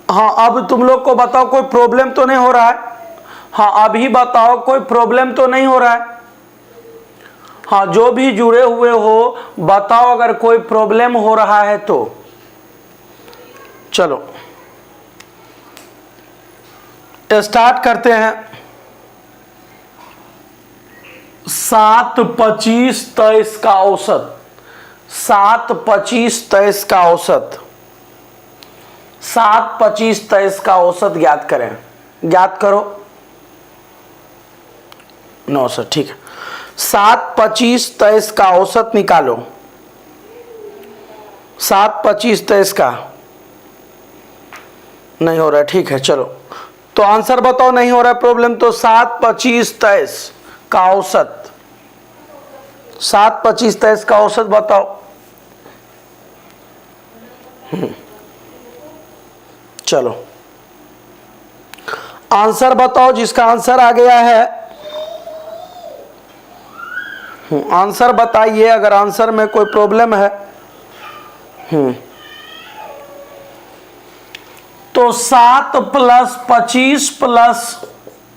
हाँ अब तुम लोग को बताओ कोई प्रॉब्लम तो नहीं हो रहा है? हाँ अभी बताओ कोई प्रॉब्लम तो नहीं हो रहा है? हाँ जो भी जुड़े हुए हो बताओ अगर कोई प्रॉब्लम हो रहा है तो। चलो स्टार्ट करते हैं। 7:25-23 का औसत, 7:25-23 का औसत, 7:25-23 का औसत ज्ञात करें। ज्ञात करो। 9 सर ठीक है। 7:25-23 का औसत निकालो। 7:25-23 का नहीं हो रहा है, ठीक है चलो तो आंसर बताओ। नहीं हो रहा है प्रॉब्लम तो 7:25-23 का औसत, 7:25-23 का औसत बताओ। चलो आंसर बताओ जिसका आंसर आ गया है। आंसर बताइए अगर आंसर में कोई प्रॉब्लम है। तो 7 + 25 +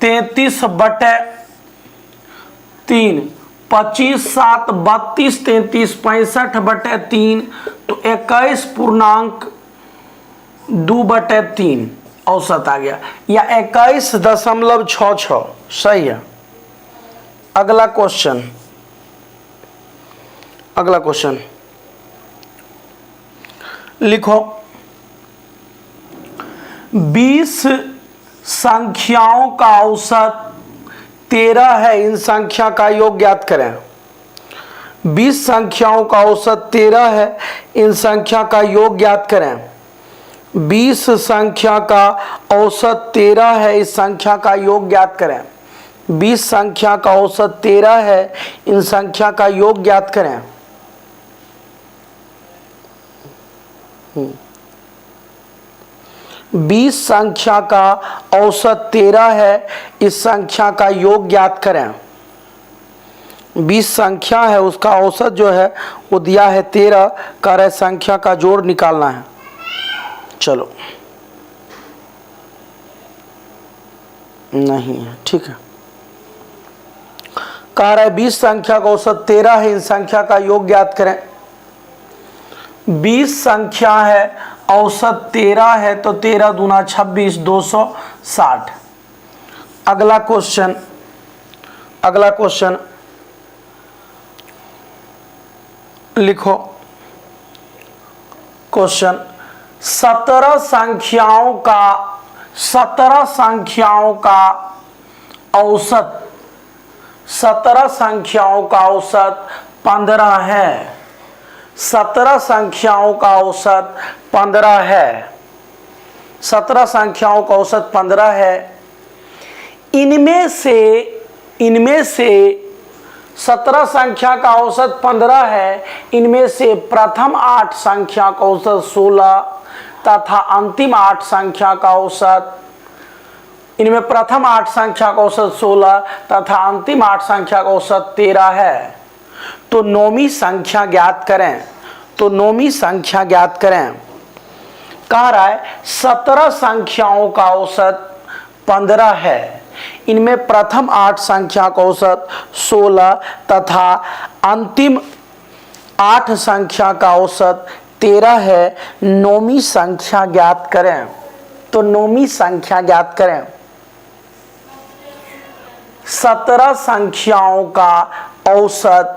33/3, 25 7 32 33 65/3 तो 21.2/3 औसत आ गया या 21.66 सही है। अगला क्वेश्चन, अगला क्वेश्चन लिखो। 20 संख्याओं का औसत 13 है, इन संख्या का योग ज्ञात करें। 20 संख्याओं का औसत 13 है, इन संख्या का योग ज्ञात करें। 20 संख्या का औसत 13 है, इस संख्या का योग ज्ञात करें। 20 संख्या का औसत 13 है, इन संख्या का योग ज्ञात करें। 20 संख्या का औसत 13 है, इस संख्या का योग ज्ञात करें। 20 संख्या है उसका औसत जो है वो दिया है 13, कह रहे संख्या का जोड़ निकालना है। चलो नहीं है, ठीक है। कह रहा है 20 संख्या का औसत 13 है, इन संख्या का योग ज्ञात करें। 20 संख्या है औसत 13 है तो 13 दूना 26 260। अगला क्वेश्चन, अगला क्वेश्चन लिखो। क्वेश्चन 17 संख्याओं का, 17 संख्याओं का औसत, 17 संख्याओं का औसत 15 है। 17 संख्याओं का औसत 15 है। 17 संख्याओं का औसत 15 है। इनमें से 17 संख्या का औसत 15 है, इनमें से प्रथम 8 संख्या का औसत 16 तथा अंतिम 8 संख्या का औसत, इनमें प्रथम 8 संख्या का औसत 16 तथा अंतिम 8 संख्या का औसत 13 है। तो नौवीं संख्या ज्ञात करें। तो नौवीं संख्या ज्ञात करें। कह रहा है 17 संख्याओं का औसत 15 है, इनमें प्रथम 8 संख्या का औसत 16 तथा अंतिम 8 संख्या का औसत 13 है। नौवीं संख्या ज्ञात करें। तो नौवीं संख्या ज्ञात करें। 17 संख्याओं का औसत,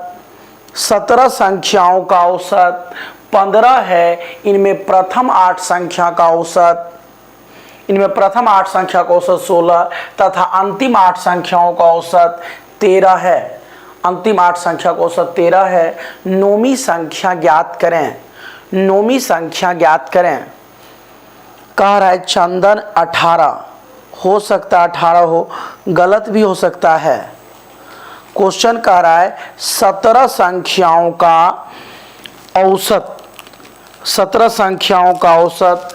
17 संख्याओं का औसत 15 है, इनमें प्रथम 8 संख्या का औसत, इनमें प्रथम 8 संख्या का औसत 16 तथा अंतिम 8 संख्याओं का औसत 13 है। अंतिम 8 संख्या का औसत 13 है। नौवीं संख्या ज्ञात करें। नौवीं संख्या ज्ञात करें। कह रहा है चंदन 18, हो सकता है 18 हो, गलत भी हो सकता है। क्वेश्चन कह रहा है 17 संख्याओं का औसत, 17 संख्याओं का औसत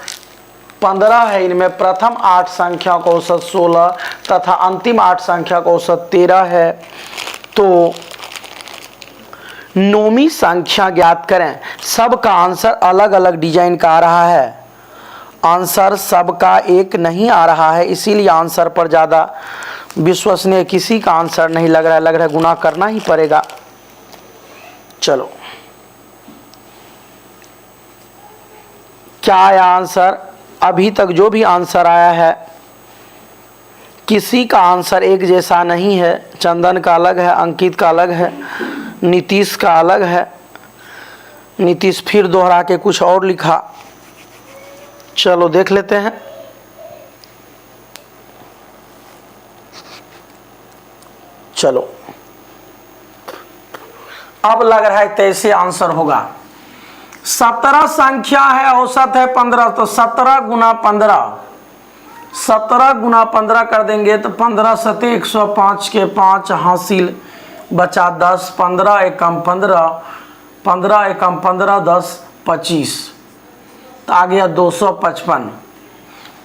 15 है, इनमें प्रथम 8 संख्या का औसत 16 तथा अंतिम 8 संख्या का औसत 13 है। तो नौवीं संख्या ज्ञात करें। सबका आंसर अलग अलग डिजाइन का आ रहा है। आंसर सबका एक नहीं आ रहा है, इसीलिए आंसर पर ज़्यादा विश्वसनीय किसी का आंसर नहीं लग रहा है गुना करना ही पड़ेगा। चलो क्या आया आंसर? अभी तक जो भी आंसर आया है किसी का आंसर एक जैसा नहीं है। चंदन का अलग है, अंकित का अलग है, नीतीश का अलग है। नीतीश फिर दोहरा के कुछ और लिखा। चलो देख लेते हैं। चलो अब लग रहा है कैसे आंसर होगा। 17 संख्या है, औसत है 15, तो 17 गुना 15, 17 गुना 15 कर देंगे तो 15 सते 105 के 5 हासिल बचा 10, 15 एकम 15, 15 एकम 15, 10 25, तो आ गया 255।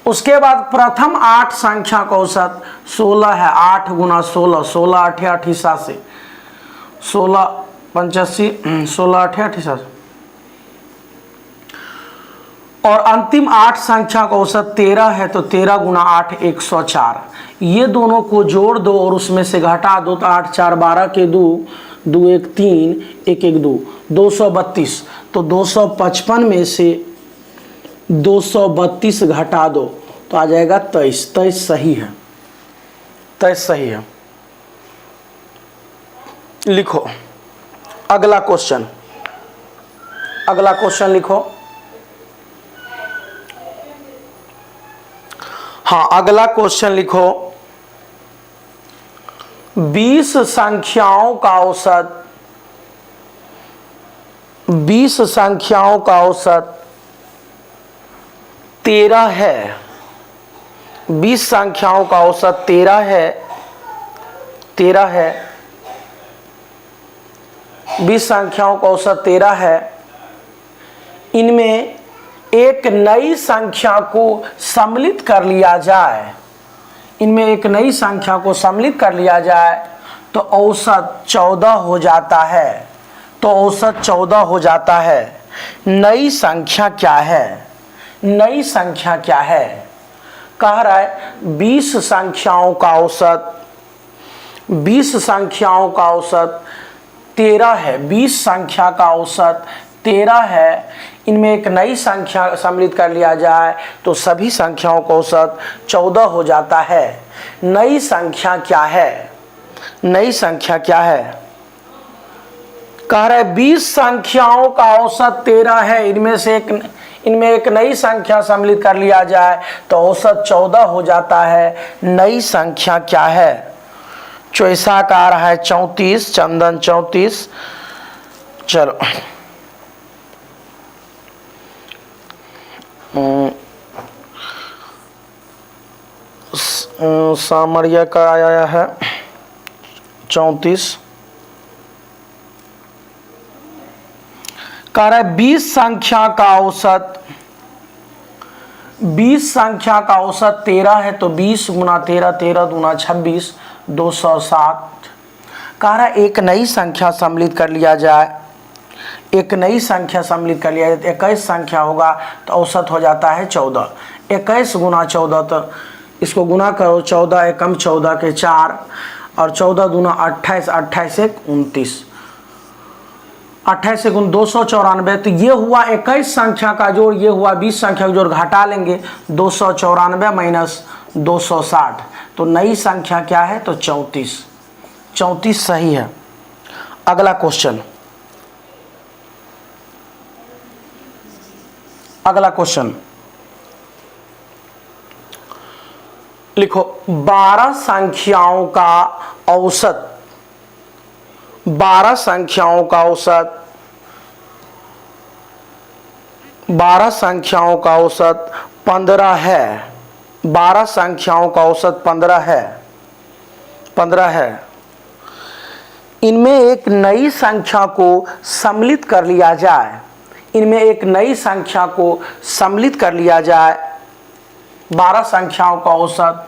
उसके बाद प्रथम 8 संख्या का औसत 16 है। 8 गुना 16, 16 8 88, 16 85, 16 8 88। और अंतिम 8 संख्या का औसत 13 है, तो 13 गुना 8 104। ये दोनों को जोड़ दो और उसमें से घटा दो, तो 8 4 12 के 2, 2 1 3, 1 1 2, 232। तो 255 में से 232 घटा दो तो आ जाएगा 23। 23 सही है, 23 सही है। लिखो अगला क्वेश्चन, अगला क्वेश्चन लिखो। हाँ अगला क्वेश्चन लिखो। 20 संख्याओं का औसत, 20 संख्याओं का औसत 13 है। 20 संख्याओं का औसत 13 है, 13 है। 20 संख्याओं का औसत 13 है। इनमें एक नई संख्या को सम्मिलित कर लिया जाए, इनमें एक नई संख्या को सम्मिलित कर लिया जाए तो औसत 14 हो जाता है, तो औसत 14 हो जाता है। नई संख्या क्या है? नई संख्या क्या है? कह रहा है 20 संख्याओं का औसत, 20 संख्याओं का औसत 13 है। 20 संख्या का औसत 13 है। इनमें एक नई संख्या सम्मिलित कर लिया जाए तो सभी संख्याओं का औसत 14 हो जाता है। नई संख्या क्या है? नई संख्या क्या है? कह रहा है 20 संख्याओं का औसत 13 है, इनमें एक नई संख्या सम्मिलित कर लिया जाए तो औसत 14 हो जाता है। नई संख्या क्या है? चौसा का आ रहा है 34, चंदन 34। चलो सामरिया का आया है 34। कह रहा है 20 संख्या का औसत, 20 संख्या का औसत 13 है, तो 20 गुना 13, 13 दूना 26, 260। कह रहा है एक नई संख्या सम्मिलित कर लिया जाए, एक नई संख्या सम्मिलित कर लिया जाए 21 संख्या होगा तो औसत हो जाता है 14। 21 गुना 14, तो इसको गुना करो, 14 एकम 14 के 4 और 14 दूना 28, 28 एक 29, 28 गुण 294। तो ये हुआ 21 संख्या का जोड़, ये हुआ 20 संख्या का जोड़, घटा लेंगे 294 माइनस 260। तो नई संख्या क्या है? तो 34। 34 सही है। अगला क्वेश्चन, अगला क्वेश्चन लिखो। 12 संख्याओं का औसत, 12 संख्याओं का औसत, 12 संख्याओं का औसत 15 है। 12 संख्याओं का औसत 15 है, 15 है। इनमें एक नई संख्या को सम्मिलित कर लिया जाए, इनमें एक नई संख्या को सम्मिलित कर लिया जाए। 12 संख्याओं का औसत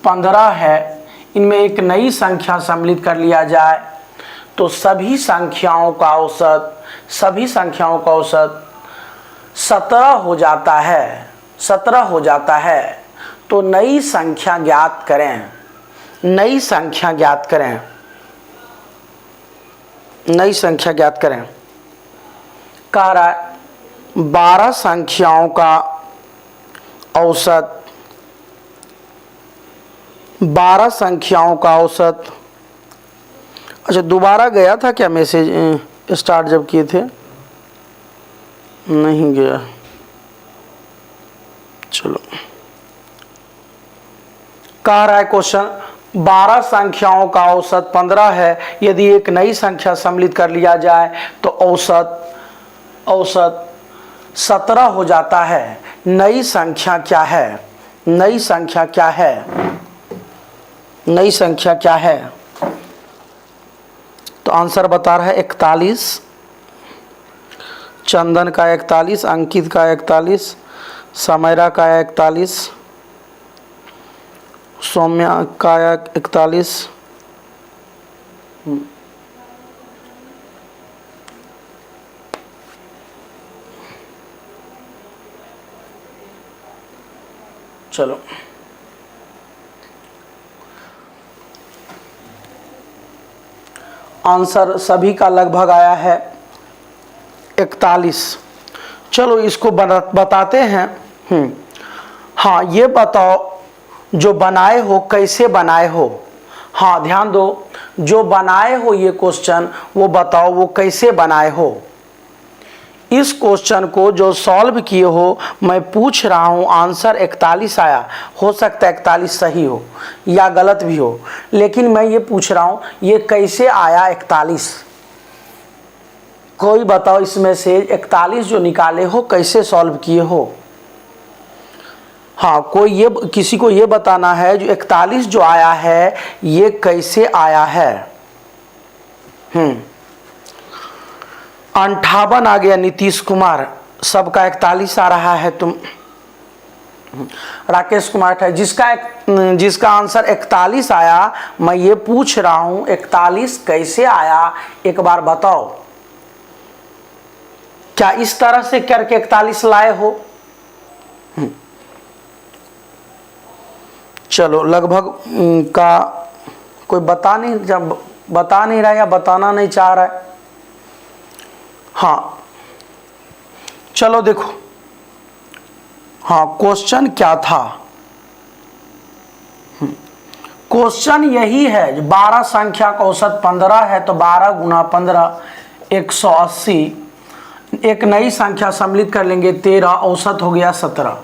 15 है, इनमें एक नई संख्या सम्मिलित कर लिया जाए तो सभी संख्याओं का औसत, सभी संख्याओं का औसत 17 हो जाता है। 17 हो जाता है तो नई संख्या ज्ञात करें। नई संख्या ज्ञात करें। नई संख्या ज्ञात करें। कह रहा है 12 संख्याओं का औसत, 12 संख्याओं का औसत। अच्छा दोबारा गया था क्या मैसेज स्टार्ट जब किए थे? नहीं गया। चलो कह रहा है क्वेश्चन 12 संख्याओं का औसत 15 है। यदि एक नई संख्या सम्मिलित कर लिया जाए तो औसत 17 हो जाता है। नई संख्या क्या है? नई संख्या क्या है? नई संख्या क्या है? तो आंसर बता रहा है 41। चंदन का 41, अंकित का 41, समयरा का 41, सौम्या का 41। चलो आंसर सभी का लगभग आया है 41। चलो इसको बताते हैं। हाँ ये बताओ जो बनाए हो कैसे बनाए हो। हाँ ध्यान दो, जो बनाए हो ये क्वेश्चन वो बताओ वो कैसे बनाए हो। इस क्वेश्चन को जो सॉल्व किए हो मैं पूछ रहा हूँ, आंसर 41 आया। हो सकता है 41 सही हो या गलत भी हो, लेकिन मैं ये पूछ रहा हूँ ये कैसे आया 41। कोई बताओ इसमें से 41 जो निकाले हो कैसे सॉल्व किए हो। हाँ कोई ये किसी को ये बताना है जो 41 जो आया है ये कैसे आया है। 58 आ गया नीतीश कुमार, सबका 41 आ रहा है। तुम राकेश कुमार है जिसका आंसर 41 आया। मैं ये पूछ रहा हूं 41 कैसे आया एक बार बताओ। क्या इस तरह से करके 41 लाए हो? चलो लगभग का कोई बता नहीं रहा या बताना नहीं चाह रहा है। हाँ चलो देखो, हाँ क्वेश्चन क्या था? क्वेश्चन यही है 12 संख्या का औसत 15 है तो 12 गुना 15 180। एक नई संख्या सम्मिलित कर लेंगे 13, औसत हो गया 17।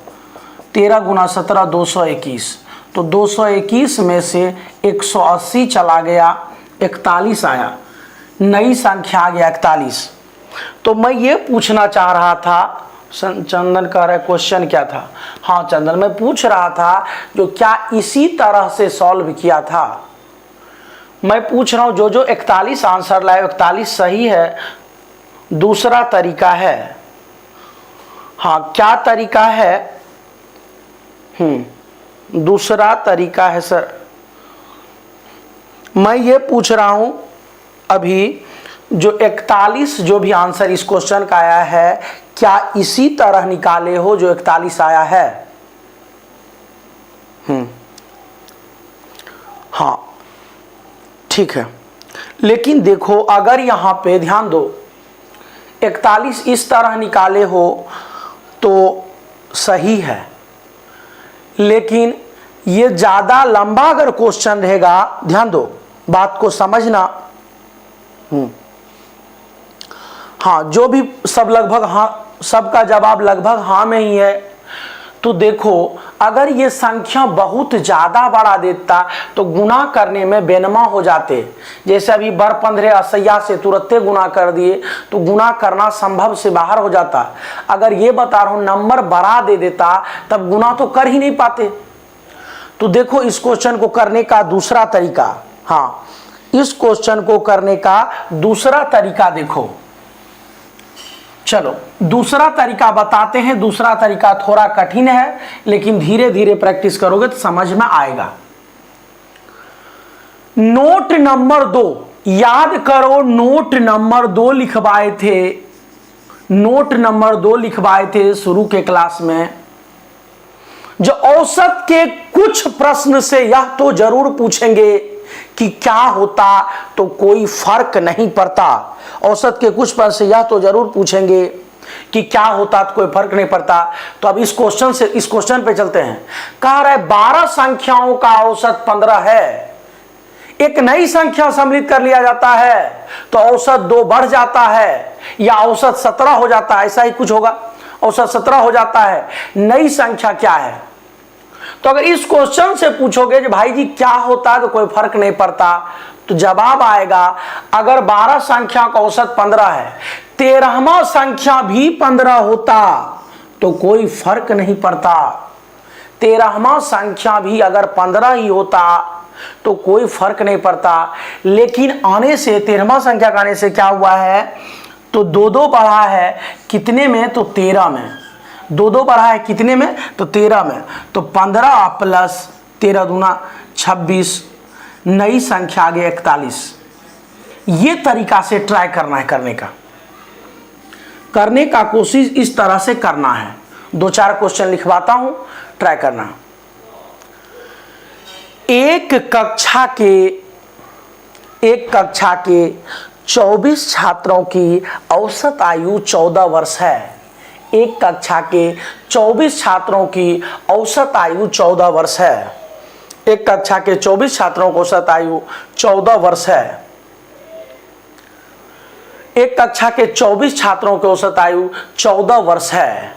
13 गुना 17 221। तो 221 में से 180 चला गया, 41 आया। नई संख्या आ गया 41। तो मैं ये पूछना चाह रहा था, चंदन कह रहा है क्वेश्चन क्या था? हाँ चंदन मैं पूछ रहा था जो क्या इसी तरह से सॉल्व किया था। मैं पूछ रहा हूँ जो 41 आंसर लाए 41 सही है, दूसरा तरीका है। हाँ क्या तरीका है? दूसरा तरीका है सर। मैं ये पूछ रहा हूं अभी जो 41 जो भी आंसर इस क्वेश्चन का आया है क्या इसी तरह निकाले हो जो 41 आया है? हाँ ठीक है, लेकिन देखो अगर यहां पे ध्यान दो 41 इस तरह निकाले हो तो सही है, लेकिन ये ज्यादा लंबा अगर क्वेश्चन रहेगा, ध्यान दो बात को समझना। हाँ जो भी सब लगभग हाँ, सबका जवाब लगभग हाँ में ही है। तो देखो अगर ये संख्या बहुत ज्यादा बढ़ा देता तो गुना करने में बेनमा हो जाते। जैसे अभी बर 15 असैया से तुरंते गुना कर दिए तो गुना करना संभव से बाहर हो जाता। अगर ये बता रहा हूं नंबर बढ़ा दे देता तब गुना तो कर ही नहीं पाते। तो देखो इस क्वेश्चन को करने का दूसरा तरीका, हाँ इस क्वेश्चन को करने का दूसरा तरीका देखो। चलो दूसरा तरीका बताते हैं। दूसरा तरीका थोड़ा कठिन है लेकिन धीरे धीरे प्रैक्टिस करोगे तो समझ में आएगा। नोट नंबर 2, याद करो नोट नंबर 2 लिखवाए थे। नोट नंबर 2 लिखवाए थे शुरू के क्लास में। औसत के कुछ प्रश्न से यह तो जरूर पूछेंगे कि क्या होता तो कोई फर्क नहीं पड़ता। औसत के कुछ प्रश्न से यह तो जरूर पूछेंगे कि क्या होता तो कोई फर्क नहीं पड़ता। तो अब इस क्वेश्चन पे चलते हैं। कह रहा है 12 संख्याओं का औसत 15 है। एक नई संख्या सम्मिलित कर लिया जाता है तो औसत 2 बढ़ जाता है या औसत 17 हो जाता है, ऐसा ही कुछ होगा। औसत 17 हो जाता है। नई संख्या क्या है? तो अगर इस क्वेश्चन से पूछोगे कि भाई जी क्या होता है तो कोई फर्क नहीं पड़ता, तो जवाब आएगा अगर 12 संख्या का औसत 15 है, 13वां संख्या भी 15 होता तो कोई फर्क नहीं पड़ता। 13वां संख्या भी अगर 15 ही होता तो कोई फर्क नहीं पड़ता। लेकिन आने से 13वां संख्या का आने से क्या हुआ है, तो 2 बढ़ा है कितने में, तो 13 में। 2 बढ़ा है कितने में, तो 13 में। तो 15 प्लस 13 दूना 26, नई संख्या आ गई 41। ये तरीका से ट्राई करना है, करने का कोशिश इस तरह से करना है। 2-4 क्वेश्चन लिखवाता हूं, ट्राई करना। एक कक्षा के 24 छात्रों की औसत आयु 14 वर्ष है। एक कक्षा के 24 छात्रों की औसत आयु 14 वर्ष है। एक कक्षा के 24 छात्रों की औसत आयु 14 वर्ष है। एक कक्षा के 24 छात्रों की औसत आयु 14 वर्ष है।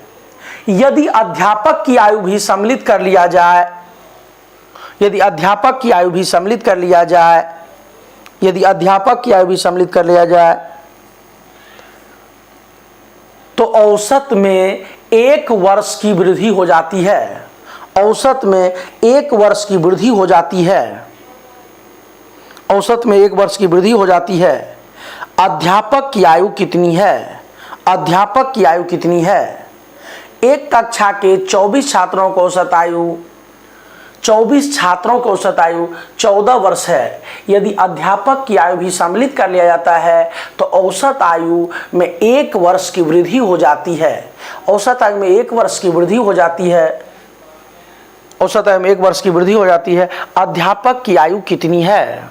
यदि अध्यापक की आयु भी सम्मिलित कर लिया जाए, यदि अध्यापक की आयु भी सम्मिलित कर लिया जाए, यदि अध्यापक की आयु भी सम्मिलित कर लिया जाए तो औसत में 1 वर्ष की वृद्धि हो जाती है। औसत में 1 वर्ष की वृद्धि हो जाती है। औसत में 1 वर्ष की वृद्धि हो जाती है। अध्यापक की आयु कितनी है? अध्यापक की आयु कितनी है? एक कक्षा के 24 छात्रों को औसत आयु 24 छात्रों की औसत आयु 14 वर्ष है। यदि अध्यापक की आयु भी सम्मिलित कर लिया जाता है तो औसत आयु में 1 वर्ष की वृद्धि हो जाती है। औसत आयु में 1 वर्ष की वृद्धि हो जाती है। औसत आयु में 1 वर्ष की वृद्धि हो जाती है। अध्यापक की आयु कितनी है?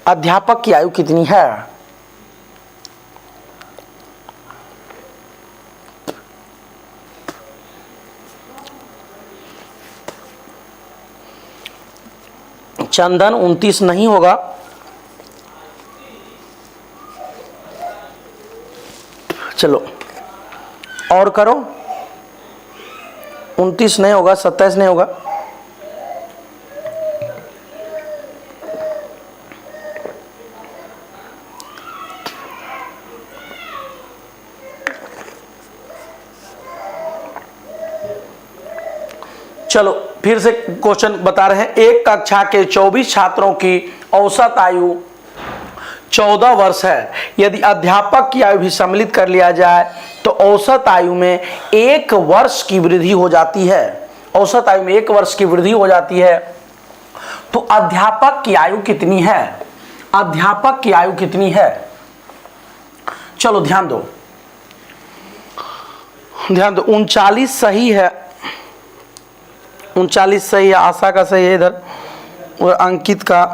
अध्यापक की आयु कितनी है? चंदन 29 नहीं होगा, चलो और करो। 29 नहीं होगा, 27 नहीं होगा। चलो फिर से क्वेश्चन बता रहे हैं। एक कक्षा के 24 छात्रों की औसत आयु 14 वर्ष है। यदि अध्यापक की आयु भी सम्मिलित कर लिया जाए तो औसत आयु में 1 वर्ष की वृद्धि हो जाती है। औसत आयु में 1 वर्ष की वृद्धि हो जाती है। तो अध्यापक की आयु कितनी है? अध्यापक की आयु कितनी है? चलो ध्यान दो, ध्यान दो। 39 सही है, 39 सही है, आशा का सही है इधर, और अंकित का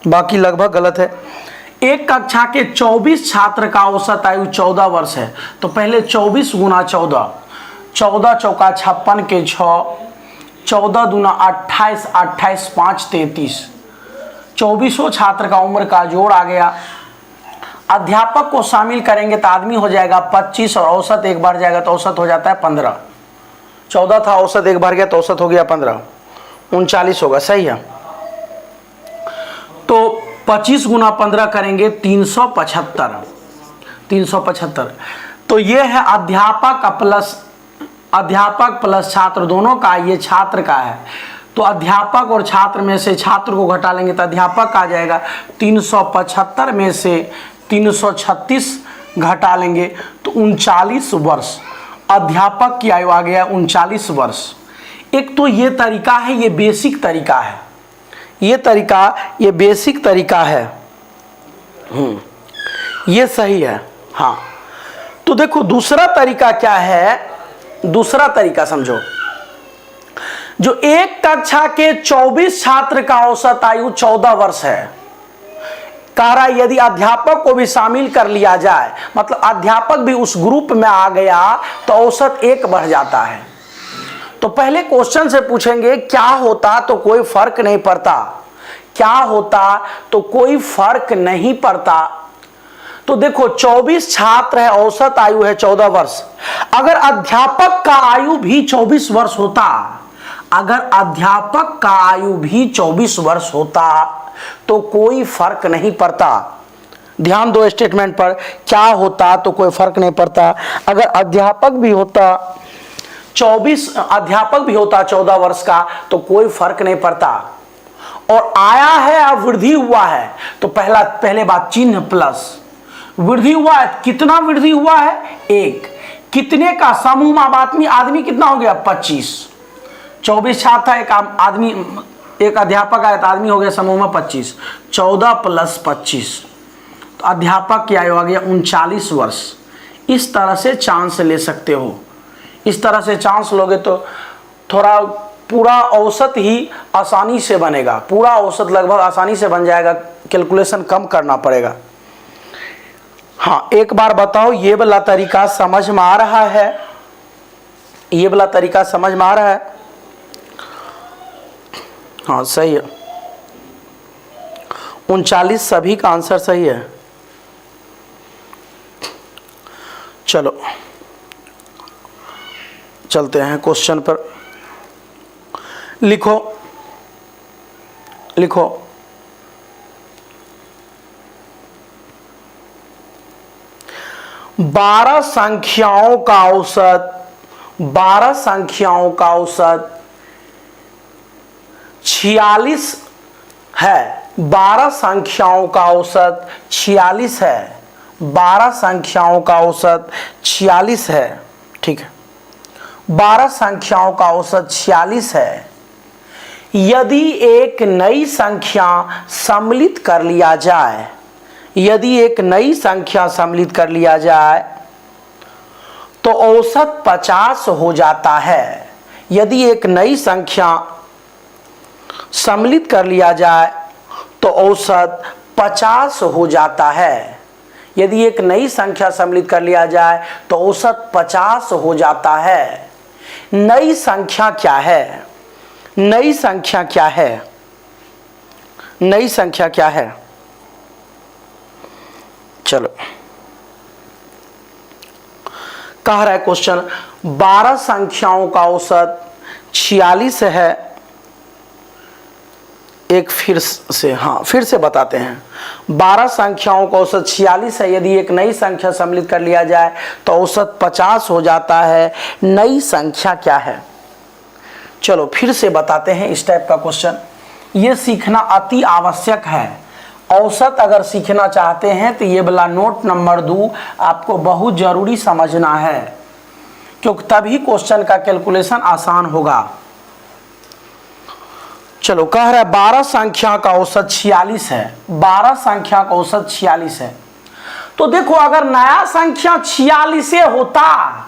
बाकी लगभग गलत है। एक कक्षा के 24 छात्र का औसत आयु 14 वर्ष है। तो पहले 24 गुना 14, 14 चौका 56 के 6, 14 दूना 28, 28 5 33, 24 छात्र का उम्र का जोड़ आ गया। अध्यापक को शामिल करेंगे तो आदमी हो जाएगा 25 और औसत 1 बढ़ जाएगा तो औसत हो जाता है 15। 14 था, औसत 1 बढ़ गया तो औसत हो गया 15, 39 होगा। सही है। तो 25 गुना 15 करेंगे 375, 375। तो ये है अध्यापक प्लस छात्र दोनों का, ये छात्र का है। तो अध्यापक और छात्र में से छात्र को घटा लेंगे तो अध्यापक आ जाएगा। 375 में से 336 घटा लेंगे तो 39 वर्ष। अध्यापक की आयु आ गया 39 वर्ष। एक तो ये तरीका है, ये बेसिक तरीका है, ये बेसिक तरीका है। ये सही है। हाँ, तो देखो दूसरा तरीका क्या है। दूसरा तरीका समझो, जो एक कक्षा के 24 छात्र का औसत आयु 14 वर्ष है, कह रहा है यदि अध्यापक को भी शामिल कर लिया जाए, मतलब अध्यापक भी उस ग्रुप में आ गया तो औसत 1 बढ़ जाता है। तो पहले क्वेश्चन से पूछेंगे क्या होता तो कोई फर्क नहीं पड़ता, क्या होता तो कोई फर्क नहीं पड़ता। तो देखो 24 छात्र है, औसत आयु है 14 वर्ष। अगर अध्यापक का आयु भी 24 वर्ष होता, अगर अध्यापक का आयु भी 24 वर्ष होता तो कोई फर्क नहीं पड़ता। ध्यान दो स्टेटमेंट पर, क्या होता तो कोई फर्क नहीं पड़ता। अगर अध्यापक भी होता 14 वर्ष का तो कोई फर्क नहीं पड़ता। और आया है अब वृद्धि हुआ है तो पहले बात चिन्ह प्लस, वृद्धि हुआ है, कितना वृद्धि हुआ है 1, कितने का समूह में आदमी कितना हो गया 25, 24 छात्र था, एक आदमी एक अध्यापक आया तो आदमी हो गया समूह में 25, 14 + 25 तो अध्यापक की आयु आ गया 39 वर्ष। इस तरह से चांस ले सकते हो, इस तरह से चांस लोगे तो थोड़ा पूरा औसत ही आसानी से बनेगा, पूरा औसत लगभग आसानी से बन जाएगा, कैलकुलेशन कम करना पड़ेगा। हाँ, एक बार बताओ ये वाला तरीका समझ में आ रहा है, ये वाला तरीका समझ में आ रहा है? हाँ सही है, 39 सभी का आंसर सही है। चलो चलते हैं क्वेश्चन पर। लिखो 12 संख्याओं का औसत 46 है। 12 संख्याओं का औसत 46 है, 12 संख्याओं का औसत 46 है, ठीक है, 12 संख्याओं का औसत 46 है। यदि एक नई संख्या सम्मिलित कर लिया जाए, यदि एक नई संख्या सम्मिलित कर लिया जाए तो औसत 50 हो जाता है। यदि एक नई संख्या सम्मिलित कर लिया जाए तो औसत 50 हो जाता है। यदि एक नई संख्या सम्मिलित कर लिया जाए तो औसत 50 हो जाता है। नई संख्या क्या है? नई संख्या क्या है? नई संख्या क्या है? चलो, कह रहा है क्वेश्चन 12 संख्याओं का औसत 46 है। एक फिर से बताते हैं, 12 संख्याओं का औसत 46 है। यदि एक नई संख्या सम्मिलित कर लिया जाए तो औसत 50 हो जाता है। नई संख्या क्या है? चलो फिर से बताते हैं इस टाइप का क्वेश्चन। ये सीखना अति आवश्यक है। औसत अगर सीखना चाहते हैं तो ये वाला नोट नंबर 2 आपको बहुत जरूरी समझना है, क्योंकि तभी क्वेश्चन का कैलकुलेशन आसान होगा। चलो, कह रहा है 12 संख्या का औसत 46 है। 12 संख्या का औसत 46 है। तो देखो, अगर नया संख्या 46 होता,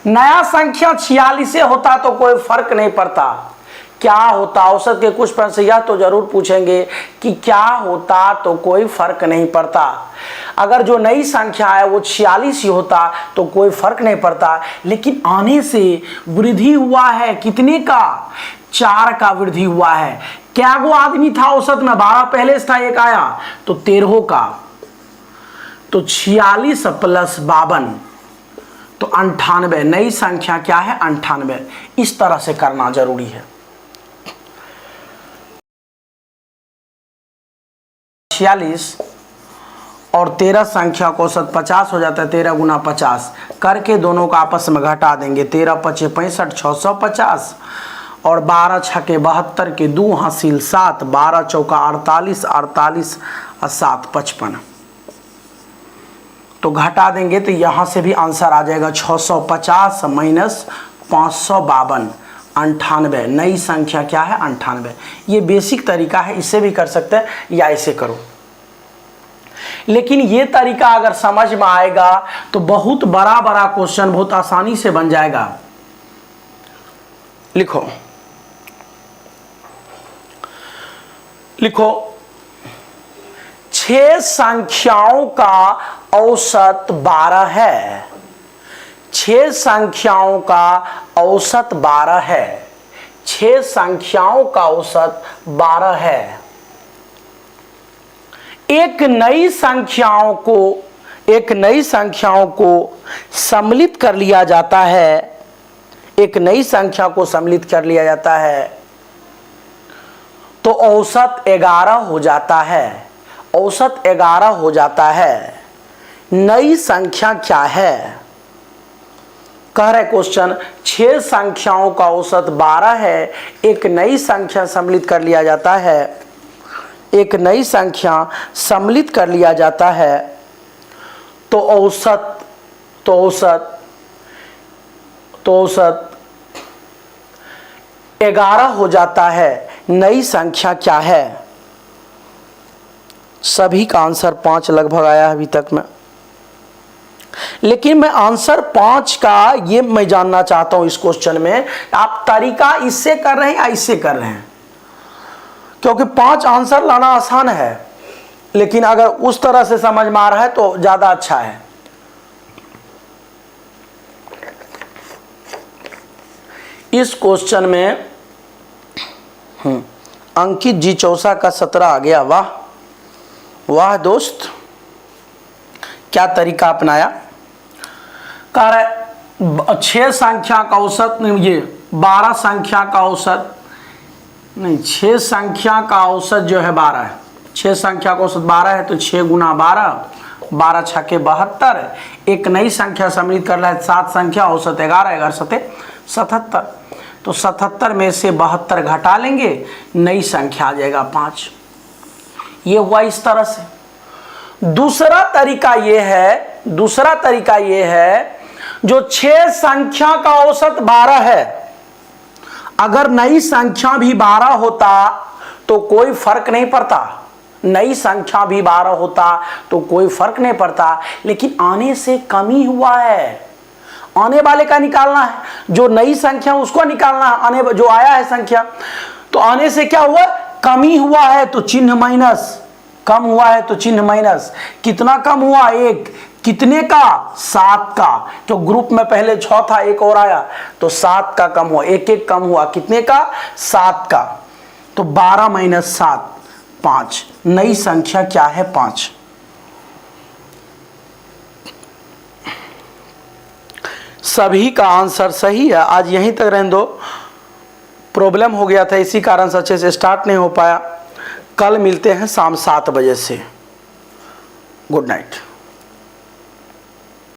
नया संख्या 46 होता तो कोई फर्क नहीं पड़ता। क्या होता? औसत के कुछ प्रश्न यह तो जरूर पूछेंगे कि क्या होता तो कोई फर्क नहीं पड़ता। अगर जो नई संख्या है वो 46 ही होता तो कोई फर्क नहीं पड़ता। लेकिन आने से वृद्धि हुआ है, कितने का? 4 का वृद्धि हुआ है। क्या वो आदमी था औसत में? 12 पहले से था, एक आया तो 13 का, तो 46 + 52 तो 98। नई संख्या क्या है? 98। इस तरह से करना जरूरी है। 46 और 13 संख्या को औसत 50 हो जाता है। 13 × 50 करके दोनों को आपस में घटा देंगे। 13 × 5 = 65, 650 और 12 × 6 = 72 के 2 हासिल 7, 12 × 4 = 48, 48 और 7 = 55। तो घटा देंगे तो यहाँ से भी आंसर आ जाएगा 650 - 552, 98। नई संख्या क्या है? 98। ये बेसिक तरीका है, इससे भी कर सकते हैं या ऐसे करो। लेकिन ये तरीका अगर समझ में आएगा तो बहुत बड़ा क्वेश्चन बहुत आसानी से बन जाएगा। लिखो लिखो 6 संख्याओं का औसत 12 है। 6 संख्याओं का औसत 12 है। 6 संख्याओं का औसत 12 है। एक नई संख्याओं को सम्मिलित कर लिया जाता है। एक नई संख्या को सम्मिलित कर लिया जाता है तो औसत 11 हो जाता है। औसत 11 हो जाता है। नई संख्या क्या है? कह रहे क्वेश्चन 6 संख्याओं का औसत 12 है। एक नई संख्या सम्मिलित कर लिया जाता है। एक नई संख्या सम्मिलित कर लिया जाता है तो औसत 11 हो जाता है। नई संख्या क्या है? सभी का आंसर 5 लगभग आया अभी तक में, लेकिन मैं आंसर 5 का ये मैं जानना चाहता हूं इस क्वेश्चन में आप तरीका इससे कर रहे हैं या इससे कर रहे हैं, क्योंकि 5 आंसर लाना आसान है, लेकिन अगर उस तरह से समझ में आ रहा है तो ज्यादा अच्छा है। इस क्वेश्चन में अंकित जी चौसा का 17 आ गया। वाह वाह दोस्त, क्या तरीका अपनाया। कह रहे 6 संख्या का औसत, ये 12 संख्या का औसत नहीं, 6 संख्या का औसत जो है 12 है। 6 संख्या का औसत 12 है तो 6 गुना 12, 12 छके 72। एक नई संख्या सम्मिलित कर रहा है 7 संख्या, औसत 11, 11 सते 77। तो 77 में से 72 घटा लेंगे, नई संख्या आ जाएगा 5। ये हुआ इस तरह से। दूसरा तरीका ये है जो 6 संख्या का औसत 12 है, अगर नई संख्या भी 12 होता तो कोई फर्क नहीं पड़ता। नई संख्या भी 12 होता तो कोई फर्क नहीं पड़ता, लेकिन आने से कम ही हुआ है। आने वाले का निकालना है, जो नई संख्या उसको निकालना है। आने जो आया है संख्या, तो आने से क्या हुआ? कमी हुआ है तो चिन्ह माइनस, कम हुआ है तो चिन्ह माइनस। कितना कम हुआ? 1। कितने का? 7 का। तो ग्रुप में पहले 6 था, एक और आया तो 7 का कम हुआ, 1 कम हुआ। कितने का? 7 का। तो 12 माइनस 7 5। नई संख्या क्या है? 5। सभी का आंसर सही है। आज यहीं तक रहने दो, प्रॉब्लम हो गया था इसी कारण से अच्छे से स्टार्ट नहीं हो पाया। कल मिलते हैं शाम 7 बजे से। Good night.